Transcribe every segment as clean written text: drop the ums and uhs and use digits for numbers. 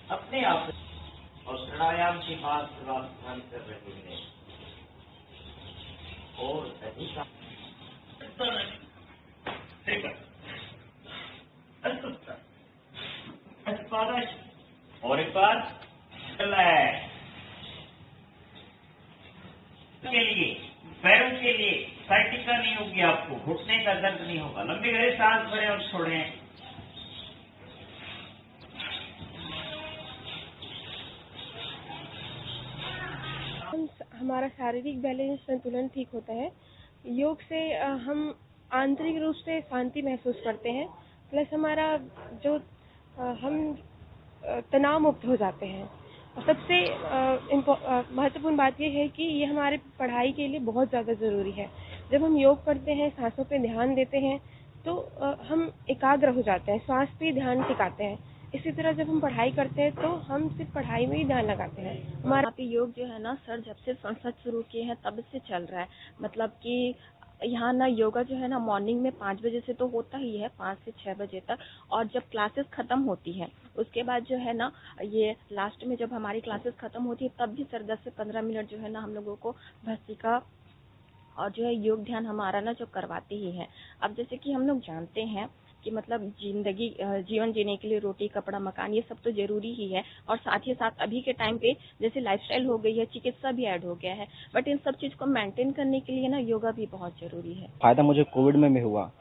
अपने आप और प्राणायाम की बात ध्यान कर रहे हैं और अधिक और एक बार चलना है के लिए पैरों के लिए साइटिका नहीं होगी, आपको घुटने का दर्द नहीं होगा। लंबी गहरी सांस भरें और छोड़ें। हमारा शारीरिक बैलेंस संतुलन ठीक होता है। योग से हम आंतरिक रूप से शांति महसूस करते हैं, प्लस हमारा जो हम तनाव मुक्त हो जाते हैं। और सबसे महत्वपूर्ण बात यह है कि ये हमारे पढ़ाई के लिए बहुत ज़्यादा ज़रूरी है। जब हम योग करते हैं, सांसों पे ध्यान देते हैं, तो हम एकाग्र हो जाते हैं, श्वास पे ध्यान टिकाते हैं। इसी तरह जब हम पढ़ाई करते हैं तो हम सिर्फ पढ़ाई में ही ध्यान लगाते हैं। हमारा पे योग जो है ना सर, जब से संसद शुरू किए हैं तब से चल रहा है। मतलब कि यहाँ ना योगा जो है ना मॉर्निंग में 5 बजे से तो होता ही है, 5 से 6 बजे तक। और जब क्लासेस खत्म होती है उसके बाद जो है ना, ये लास्ट में जब हमारी क्लासेस खत्म होती है तब भी सर 10 से 15 मिनट जो है ना हम लोगों को भस्त्रिका और जो है योग ध्यान हमारा ना जो करवाते ही है। अब जैसे कि हम लोग जानते हैं कि मतलब जीवन जीने के लिए रोटी, कपड़ा, मकान ये सब तो जरूरी ही है। और साथ ही साथ अभी के टाइम पे जैसे लाइफस्टाइल हो गई है, चिकित्सा भी ऐड हो गया है, बट इन सब चीज को मेंटेन करने के लिए ना योगा भी बहुत जरूरी है। फायदा मुझे कोविड में भी हुआ।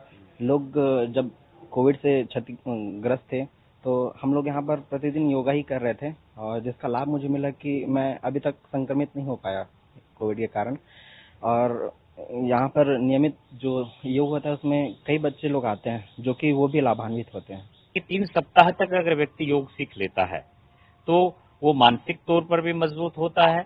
लोग जब कोविड से क्षतिग्रस्त थे तो हम लोग यहाँ पर प्रतिदिन योगा ही कर रहे थे, और जिसका लाभ मुझे मिला कि मैं अभी तक संक्रमित नहीं हो पाया कोविड के कारण। और यहाँ पर नियमित जो योग होता है उसमें कई बच्चे लोग आते हैं जो कि वो भी लाभान्वित होते हैं। कि 3 सप्ताह तक अगर व्यक्ति योग सीख लेता है तो वो मानसिक तौर पर भी मजबूत होता है,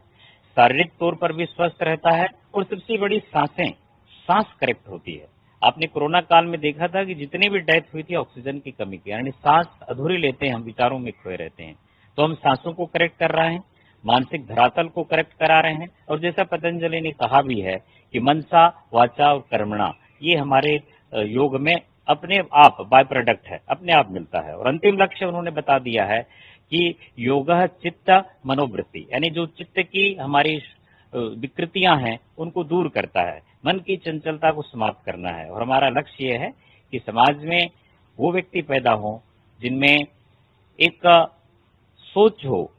शारीरिक तौर पर भी स्वस्थ रहता है, और सबसे बड़ी सांस करेक्ट होती है। आपने कोरोना काल में देखा था कि जितनी भी डेथ हुई थी ऑक्सीजन की कमी की, यानी सांस अधूरी लेते हैं, हम विचारों में खोए रहते हैं। तो हम सांसों को करेक्ट कर रहे हैं, मानसिक धरातल को करेक्ट करा रहे हैं। और जैसा पतंजलि ने कहा भी है कि मनसा वाचा और कर्मणा, ये हमारे योग में अपने आप बाय प्रोडक्ट है, अपने आप मिलता है। और अंतिम लक्ष्य उन्होंने बता दिया है कि योग चित्त मनोवृत्ति, यानी जो चित्त की हमारी विकृतियां हैं उनको दूर करता है, मन की चंचलता को समाप्त करना है। और हमारा लक्ष्य ये है कि समाज में वो व्यक्ति पैदा हो जिनमें एक सोच हो